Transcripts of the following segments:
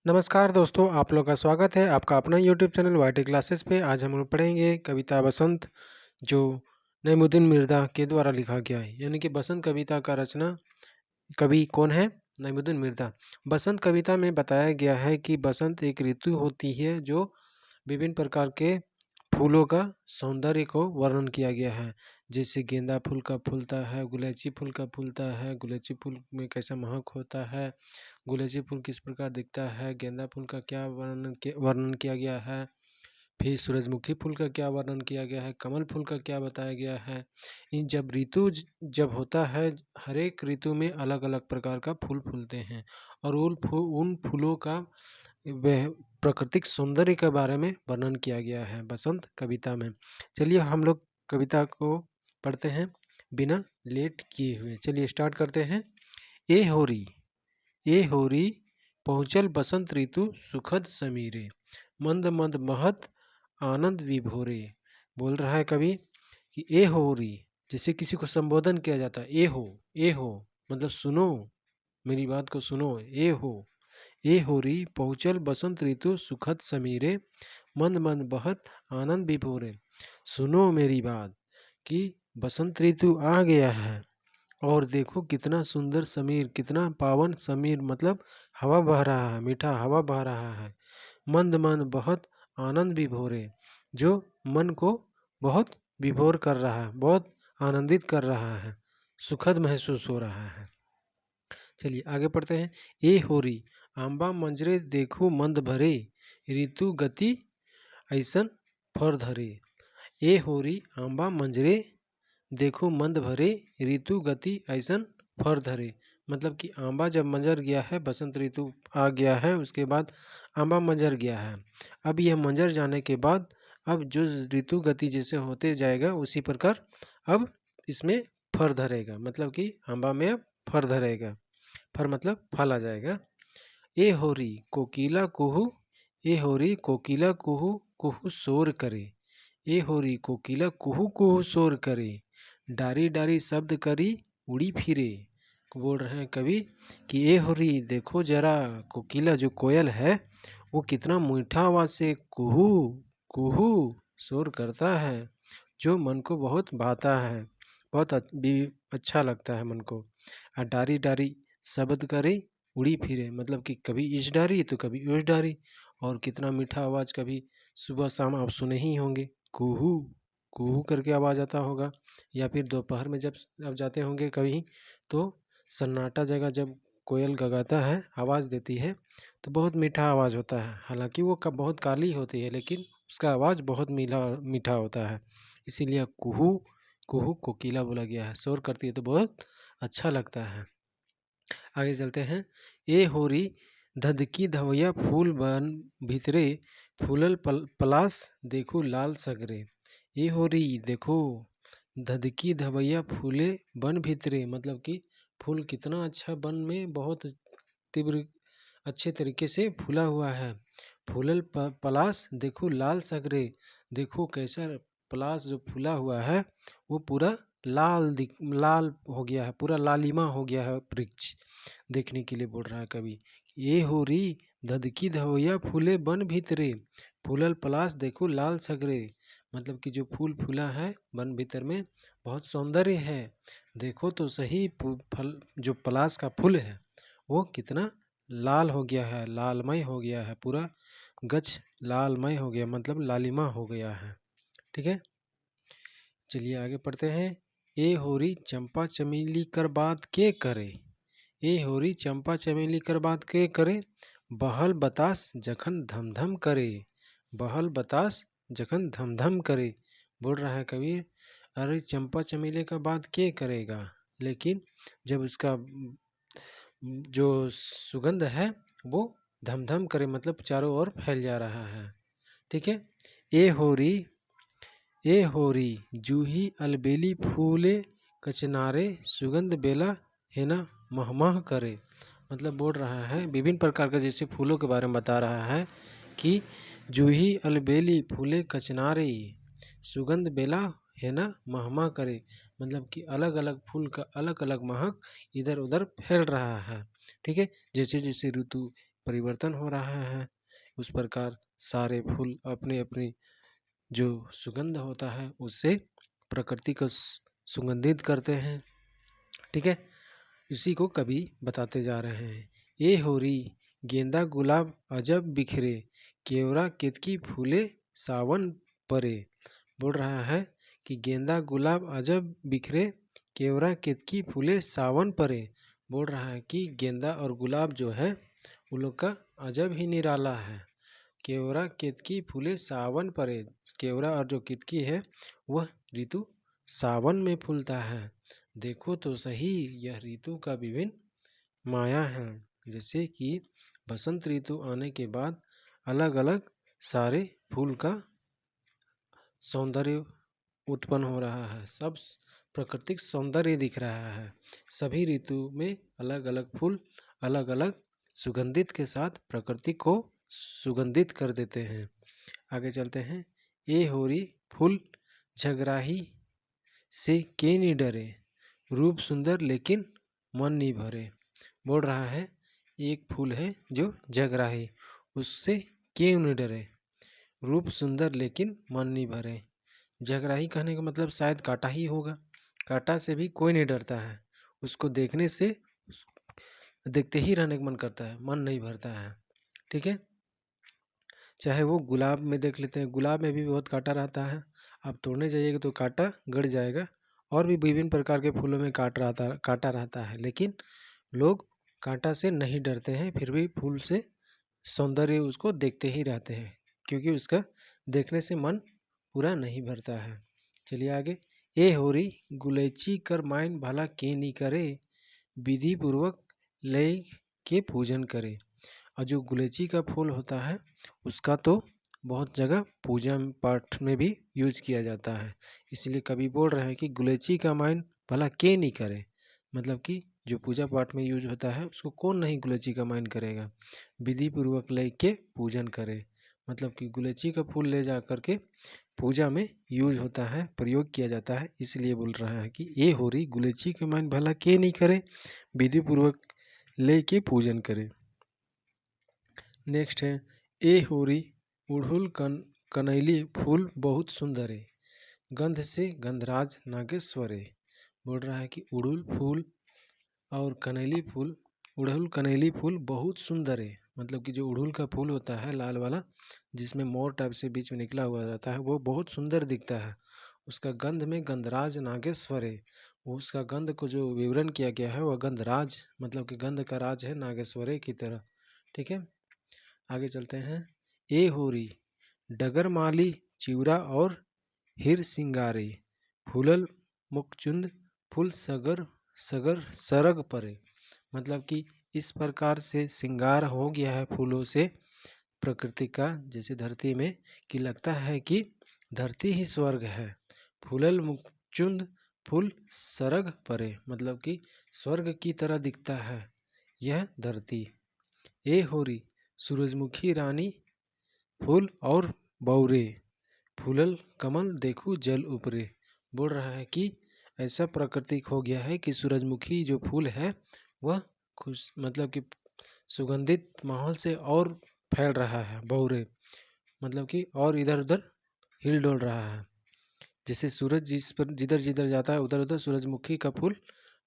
नमस्कार दोस्तों, आप लोग का स्वागत है आपका अपना यूट्यूब चैनल वाईटी क्लासेस पे। आज हम लोग पढ़ेंगे कविता बसंत, जो नईमुद्दीन मिर्ज़ा के द्वारा लिखा गया है। यानी कि बसंत कविता का रचना कवि कौन है? नईमुद्दीन मिर्ज़ा। बसंत कविता में बताया गया है कि बसंत एक ऋतु होती है जो विभिन्न प्रकार के फूलों का सौंदर्य को वर्णन किया गया है। जैसे गेंदा फूल का फूलता है, गुलेची फूल का फूलता है, गुलेची फूल में कैसा महक होता है, गुलेची फूल किस प्रकार दिखता है, गेंदा फूल का क्या वर्णन किया गया है, फिर सूरजमुखी फूल का क्या वर्णन किया गया है, कमल फूल का क्या बताया गया है। इन जब ऋतु जब होता है, हर एक ऋतु में अलग अलग प्रकार का फूल फूलते हैं और उन फूलों का वह प्राकृतिक सौंदर्य के बारे में वर्णन किया गया है बसंत कविता में। चलिए हम लोग कविता को पढ़ते हैं बिना लेट किए हुए। चलिए स्टार्ट करते हैं। ए होरी पहुँचल बसंत ऋतु सुखद समीरे, मंद मंद महत आनंद विभोरे। बोल रहा है कवि कि ए होरी, जैसे किसी को संबोधन किया जाता है, ए हो मतलब सुनो, मेरी बात को सुनो। ए होरी पहुँचल बसंत ऋतु सुखद समीरे, मंद मंद बहत आनंद विभोरे। सुनो मेरी बात कि बसंत ऋतु आ गया है और देखो कितना सुंदर समीर, कितना पावन समीर मतलब हवा बह रहा है, मीठा हवा बह रहा है। मंद मंद बहुत आनंद विभोरे, जो मन को बहुत विभोर कर रहा है, बहुत आनंदित कर रहा है, सुखद महसूस हो रहा है। चलिए आगे पढ़ते हैं। ए होरी आंबा मंजरे देखो मंद भरे, ऋतु गति ऐसन फर धरे। ए होरी आंबा मंजरे देखो मंद भरे, ऋतु गति ऐसन फर धरे। मतलब कि आंबा जब मंजर गया है, बसंत ऋतु आ गया है, उसके बाद आंबा मंजर गया है। अब यह मंजर जाने के बाद अब जो ऋतु गति जैसे होते जाएगा उसी प्रकार अब इसमें फर धरेगा। मतलब कि आंबा में अब फर धरेगा, फर मतलब फल आ जाएगा। ए होरी कोकिला कुहू, ए होरी कोकिला कुहू कुहू शोर करे। ए होरी कोकिला कुहू कुहू शोर करे, डारी डारी शब्द करी उड़ी फिरे। बोल रहे हैं कवि कि ए होरी देखो जरा, कोकिला जो कोयल है वो कितना मीठा आवाज से कुहू कुहू शोर करता है, जो मन को बहुत भाता है, बहुत भी अच्छा लगता है मन को। और डारी डारी शब्द करे उड़ी फिरे, मतलब कि कभी इस डारी तो कभी उस डारी। और कितना मीठा आवाज़ कभी सुबह शाम आप सुने ही होंगे, कुहू कुहू करके आवाज़ आता होगा। या फिर दोपहर में जब आप जाते होंगे कहीं तो सन्नाटा जगह जब कोयल गगाता है, आवाज़ देती है, तो बहुत मीठा आवाज़ होता है। हालांकि वो बहुत काली होती है लेकिन उसका आवाज़ बहुत मीठा होता है। इसीलिए कुहू कुहू कोकिला बोला गया है, शोर करती है तो बहुत अच्छा लगता है। आगे चलते हैं। ए होरी धधकी धवैया फूल बन भीतरे, फूलल पलास देखो लाल सगरे। ए होरी देखो धधकी धवैया फूले बन भीतरे, मतलब कि फूल कितना अच्छा बन में बहुत तीव्र अच्छे तरीके से फूला हुआ है। फूलल पलास देखो लाल सगरे, देखो कैसा पलास जो फूला हुआ है वो पूरा लाल हो गया है, पूरा लालिमा हो गया है वृक्ष। देखने के लिए बोल रहा है कवि। ये होरी धधकी धवैया फूले बन भीतरे, फूलल पलास देखो लाल सगरे। मतलब कि जो फूल फूला है वन भीतर में बहुत सौंदर्य है। देखो तो सही फल जो पलास का फूल है वो कितना लाल हो गया है, लालमय हो गया है, पूरा गछ लालमय हो गया, मतलब लालिमा हो गया है। ठीक है, चलिए आगे पढ़ते हैं। ए होरी चंपा चमेली कर बात के करे, ए होरी चंपा चमेली कर बात के करे, बहल बतास जखन धमधम करे, बहल बतास जखन धमधम करे। बोल रहा है कवि, अरे चंपा चमेली का बात के करेगा, लेकिन जब उसका जो सुगंध है वो धमधम करे, मतलब चारों ओर फैल जा रहा है। ठीक है। ए होरी ए होरी जूही अलबेली फूले कचनारे, सुगंध बेला है ना महमह करे। मतलब बोल रहा है विभिन्न प्रकार के जैसे फूलों के बारे में बता रहा है कि जूही अलबेली फूले कचनारे, सुगंध बेला है ना महमह करे। मतलब कि अलग अलग फूल का अलग अलग महक इधर उधर फैल रहा है। ठीक है, जैसे जैसे ऋतु परिवर्तन हो रहा है, उस प्रकार सारे फूल अपने अपनी जो सुगंध होता है उससे प्रकृति को सुगंधित करते हैं। ठीक है, इसी को कवि बताते जा रहे हैं। ए होरी गेंदा गुलाब अजब बिखरे, केवड़ा केतकी फूले सावन परे। बोल रहा है कि गेंदा गुलाब अजब बिखरे, केवड़ा केतकी फूले सावन परे। बोल रहा है कि गेंदा और गुलाब जो है उन लोग का अजब ही निराला है। केवड़ा केतकी फूले सावन परे, केवड़ा और जो केतकी है वह ऋतु सावन में फूलता है। देखो तो सही यह ऋतु का विभिन्न माया है। जैसे कि बसंत ऋतु आने के बाद अलग अलग सारे फूल का सौंदर्य उत्पन्न हो रहा है, सब प्राकृतिक सौंदर्य दिख रहा है। सभी ऋतु में अलग अलग फूल अलग अलग सुगंधित के साथ प्रकृति को सुगंधित कर देते हैं। आगे चलते हैं। ए होरी फूल झगराही से के नहीं डरे, रूप सुंदर लेकिन मन नहीं भरे। बोल रहा है एक फूल है जो झगराही, उससे क्यों नहीं डरे, रूप सुंदर लेकिन मन नहीं भरे। झगराही कहने का मतलब शायद कांटा ही होगा। कांटा से भी कोई नहीं डरता है, उसको देखने से देखते ही रहने का मन करता है, मन नहीं भरता है। ठीक है, चाहे वो गुलाब में देख लेते हैं, गुलाब में भी बहुत कांटा रहता है, आप तोड़ने जाइएगा तो कांटा गड़ जाएगा। और भी विभिन्न प्रकार के फूलों में कांटा रहता है, लेकिन लोग कांटा से नहीं डरते हैं, फिर भी फूल से सौंदर्य उसको देखते ही रहते हैं, क्योंकि उसका देखने से मन पूरा नहीं भरता है। चलिए आगे। ए होरी गुलैची कर माइन भला के नी करे, विधि पूर्वक ले के पूजन करे। और जो गुलैची का फूल होता है उसका तो बहुत जगह पूजा पाठ में भी यूज किया जाता है, इसलिए कवि बोल रहे हैं कि गुलैची का माइन भला के नहीं करे, मतलब कि जो पूजा पाठ में यूज होता है उसको कौन नहीं गुलैची का माइन करेगा। विधि पूर्वक ले के पूजन करे, मतलब कि गुलैची का फूल ले जा करके पूजा में यूज होता है, प्रयोग किया जाता है, इसलिए बोल रहा है कि ये हो रही गुलैची का माइन भला के नहीं करे, विधि पूर्वक ले के पूजन करे। नेक्स्ट है। ए होरी उड़हुल कनैली फूल बहुत सुंदर है, गंध से गंधराज नागेश्वरे। बोल रहा है कि उड़हुल फूल और कनैली फूल, उड़हुल कनैली फूल बहुत सुंदर है, मतलब कि जो उड़हुल का फूल होता है लाल वाला जिसमें मोर टाइप से बीच में निकला हुआ रहता है वो बहुत सुंदर दिखता है। उसका गंध में गंधराज नागेश्वर है, उसका गंध को जो विवरण किया गया है वह गंधराज मतलब कि गंध का राज है नागेश्वरे की तरह। ठीक है, आगे चलते हैं। ए होरी डगर माली चिवरा और हिर सिंगारे, फूलल मुखचुंद फूल सगर सगर सरग परे। मतलब कि इस प्रकार से श्रृंगार हो गया है फूलों से प्रकृति का, जैसे धरती में, कि लगता है कि धरती ही स्वर्ग है। फूलल मुखचुंद फूल सरग परे, मतलब कि स्वर्ग की तरह दिखता है यह धरती। ए होरी सूरजमुखी रानी फूल और बौरे, फूलल कमल देखूं जल उपरे। बोल रहा है कि ऐसा प्राकृतिक हो गया है कि सूरजमुखी जो फूल है वह खुश मतलब कि सुगंधित माहौल से और फैल रहा है, बौरे मतलब कि और इधर उधर हिल डोल रहा है। जैसे सूरज जिस पर जिधर जिधर जाता है उधर उधर सूरजमुखी का फूल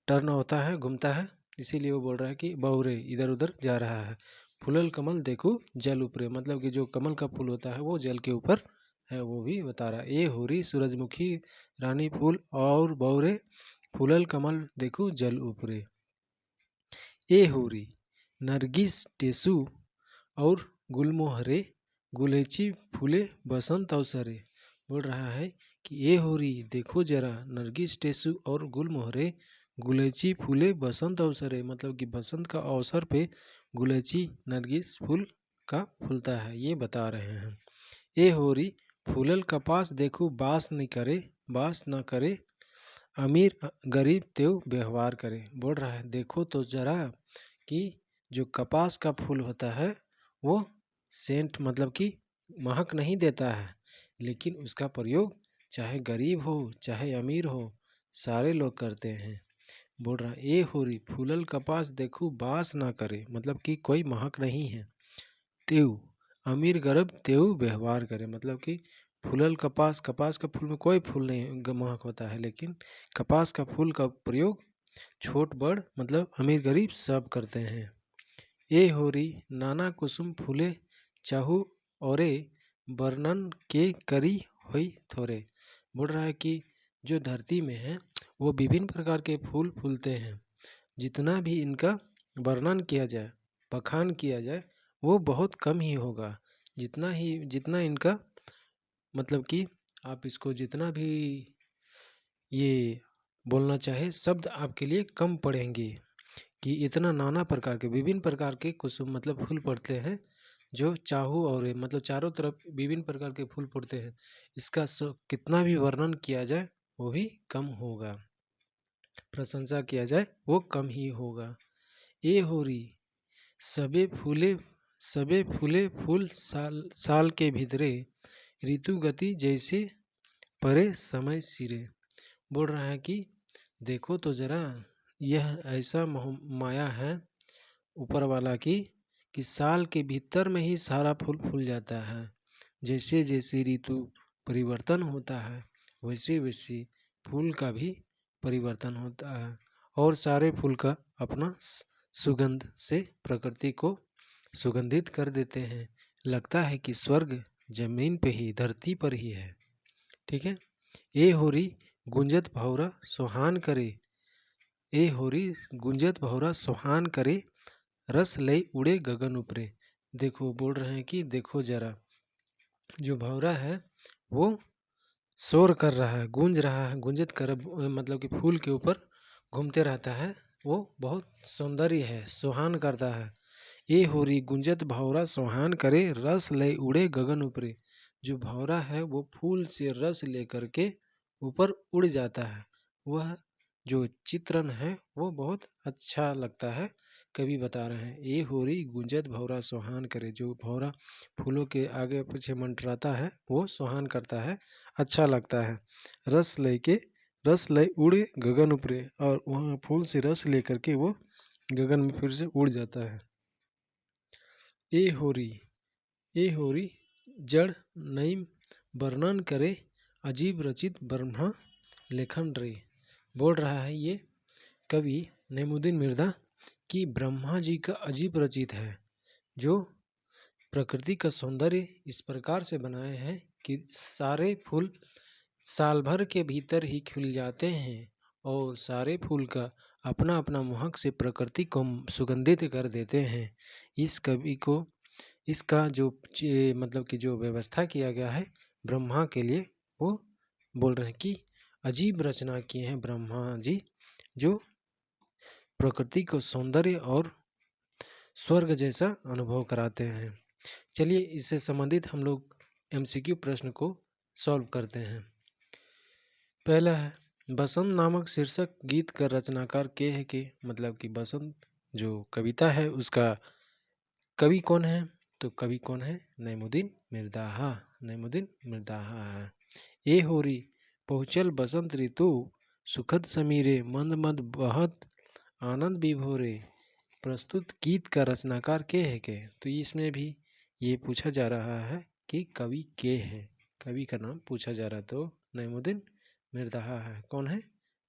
टर्न होता है, घूमता है, इसीलिए वो बोल रहा है कि बौरे इधर उधर जा रहा है। फूलल कमल देखो जल ऊपरे, मतलब कि जो कमल का फूल होता है वो जल के ऊपर है, वो भी बता रहा है। ए होरी सूरजमुखी रानी फूल और बौरे, फूलल कमल देखो जल ऊपरे। ए होरी नरगिस टेसु और गुलमोहरे, गुलेची फूले बसंत अवसरे। बोल रहा है कि ए होरी देखो जरा नरगिस टेसु और गुलमोहरे, गुलेची फूले बसंत अवसरे, मतलब कि बसंत का अवसर पे गुलेची नरगिस फूल का फूलता है, ये बता रहे हैं। ए होरी फूलल कपास देखो बास नहीं करे, बास न करे, अमीर गरीब तेव व्यवहार करे। बोल रहा है देखो तो जरा कि जो कपास का फूल होता है वो सेंट मतलब कि महक नहीं देता है, लेकिन उसका प्रयोग चाहे गरीब हो चाहे अमीर हो सारे लोग करते हैं। बोल रहा है ए होरी फूलल कपास देखू बास ना करे, मतलब कि कोई महक नहीं है। तेऊ अमीर गरब तेऊ व्यवहार करे, मतलब कि फूलल कपास, कपास का फूल में कोई फूल नहीं महक होता है, लेकिन कपास का फूल का प्रयोग छोट बड़ मतलब अमीर गरीब सब करते हैं। ए होरी नाना कुसुम फूले चाहू औरे वर्णन के करी हुई थोरे। बोल रहा है कि जो धरती में है वो विभिन्न प्रकार के फूल फूलते हैं, जितना भी इनका वर्णन किया जाए, बखान किया जाए, वो बहुत कम ही होगा। जितना इनका मतलब कि आप इसको जितना भी ये बोलना चाहे शब्द आपके लिए कम पड़ेंगे कि इतना नाना प्रकार के विभिन्न प्रकार के कुसुम मतलब फूल पड़ते हैं, जो चाहू और मतलब चारों तरफ विभिन्न प्रकार के फूल पड़ते हैं। इसका कितना भी वर्णन किया जाए वो भी कम होगा, प्रशंसा किया जाए वो कम ही होगा। ए होरी सबे फूले फूल साल साल के भीतरे ऋतु गति जैसे परे समय सिरे। बोल रहा है कि देखो तो जरा, यह ऐसा माया है ऊपर वाला की कि साल के भीतर में ही सारा फूल फूल जाता है। जैसे जैसे ऋतु परिवर्तन होता है वैसे वैसे फूल का भी परिवर्तन होता है, और सारे फूल का अपना सुगंध से प्रकृति को सुगंधित कर देते हैं। लगता है कि स्वर्ग जमीन पे ही, धरती पर ही है। ठीक है। ए होरी गुंजत भौरा सुहान करे, ए होरी गुंजत भौरा सुहान करे, रस लय उड़े गगन ऊपरे। देखो बोल रहे हैं कि देखो जरा, जो भौरा है वो शोर कर रहा है, गूंज रहा है, गुंजित कर मतलब कि फूल के ऊपर घूमते रहता है, वो बहुत सौंदर्य है, सुहान करता है। ए होरी गुंजत भौरा सुहान करे, रस लय उड़े गगन ऊपरे। जो भौरा है वो फूल से रस लेकर के ऊपर उड़ जाता है। वह जो चित्रण है वो बहुत अच्छा लगता है। कवि बता रहे हैं ए होरी गुंजत भौरा सुहान करे, जो भौरा फूलों के आगे पीछे मंडराता है वो सुहान करता है, अच्छा लगता है। रस लय उड़े गगन ऊपरे, और वहाँ फूल से रस लेकर के वो गगन में फिर से उड़ जाता है। ए होरी जड़ नईम वर्णन करे, अजीब रचित ब्रह्मा लेखन रे। बोल रहा है ये कवि नईमुद्दीन मिर्जा कि ब्रह्मा जी का अजीब रचित है, जो प्रकृति का सौंदर्य इस प्रकार से बनाए हैं कि सारे फूल साल भर के भीतर ही खिल जाते हैं, और सारे फूल का अपना अपना महक से प्रकृति को सुगंधित कर देते हैं। इस कवि को इसका जो मतलब कि जो व्यवस्था किया गया है ब्रह्मा के लिए, वो बोल रहे हैं कि अजीब रचना किए हैं ब्रह्मा जी, जो प्रकृति को सौंदर्य और स्वर्ग जैसा अनुभव कराते हैं। चलिए इससे संबंधित हम लोग एमसीक्यू प्रश्न को सॉल्व करते हैं। पहला है बसंत नामक शीर्षक गीत का रचनाकार के है के, मतलब कि बसंत जो कविता है उसका कवि कौन है, तो कवि कौन है, नईमुद्दीन मिर्ज़ा, नईमुद्दीन मिर्ज़ा है। ए होरी पहुँचल बसंत ऋतु सुखद समीरे, मंद मंद बहत आनंद विभोरे। प्रस्तुत गीत का रचनाकार के है के, तो इसमें भी ये पूछा जा रहा है कि कवि के है, कवि का नाम पूछा जा रहा है, तो नईमुद्दीन मिर्ज़ा है। कौन है,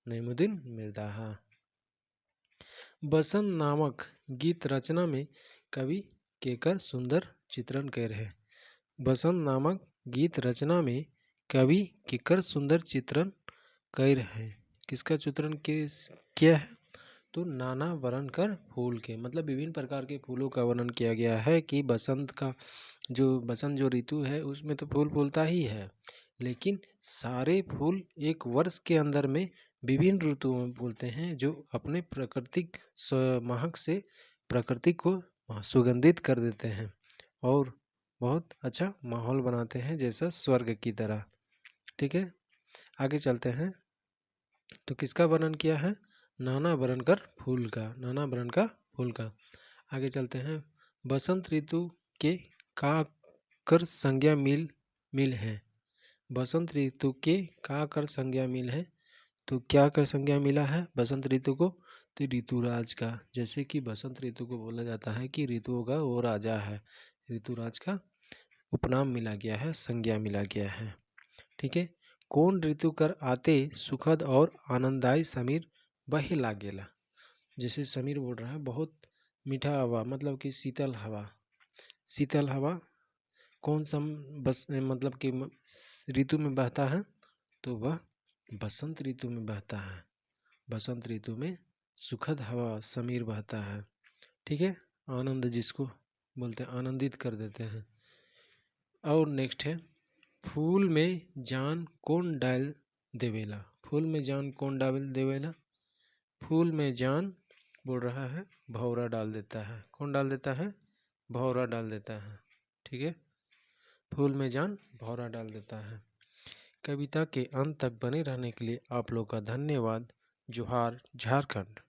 नईमुद्दीन मिर्ज़ा। बसंत नामक गीत रचना में कवि केकर सुंदर चित्रण कर रहे हैं। बसंत नामक गीत रचना में कवि केकर सुंदर चित्रण कर रहे हैं। किसका चित्रण किया है, तो नाना वर्ण कर फूल के, मतलब विभिन्न प्रकार के फूलों का वर्णन किया गया है कि बसंत जो ऋतु है उसमें तो फूल फूलता ही है, लेकिन सारे फूल एक वर्ष के अंदर में विभिन्न ऋतुओं में फूलते हैं, जो अपने प्राकृतिक महक से प्रकृति को सुगंधित कर देते हैं और बहुत अच्छा माहौल बनाते हैं, जैसा स्वर्ग की तरह। ठीक है, आगे चलते हैं। तो किसका वर्णन किया है, नाना वर्ण कर फूल का, नाना वर्ण का फूल का। आगे चलते हैं। बसंत ऋतु के का कर संज्ञा मिल है। बसंत ऋतु के का कर संज्ञा मिल है, तो क्या कर संज्ञा मिला है बसंत ऋतु को, तो ऋतुराज का, जैसे कि बसंत ऋतु को बोला जाता है कि ऋतुओं का वो राजा है, ऋतुराज का उपनाम मिला गया है, संज्ञा मिला गया है। ठीक है। कौन ऋतु कर आते सुखद और आनंददायी समीर बहे लागेला। जैसे समीर बोल रहा है बहुत मीठा हवा, मतलब कि शीतल हवा, शीतल हवा कौन सा बस मतलब कि ऋतु में बहता है, तो वह बसंत ऋतु में बहता है। बसंत ऋतु में सुखद हवा समीर बहता है। ठीक है। आनंद जिसको बोलते हैं, आनंदित कर देते हैं। और नेक्स्ट है, फूल में जान कौन डाल देवेला। फूल में जान कौन डाल देवेला। फूल में जान बोल रहा है भौरा डाल देता है। कौन डाल देता है, भौरा डाल देता है। ठीक है। फूल में जान भौरा डाल देता है। कविता के अंत तक बने रहने के लिए आप लोग का धन्यवाद। जोहार झारखंड।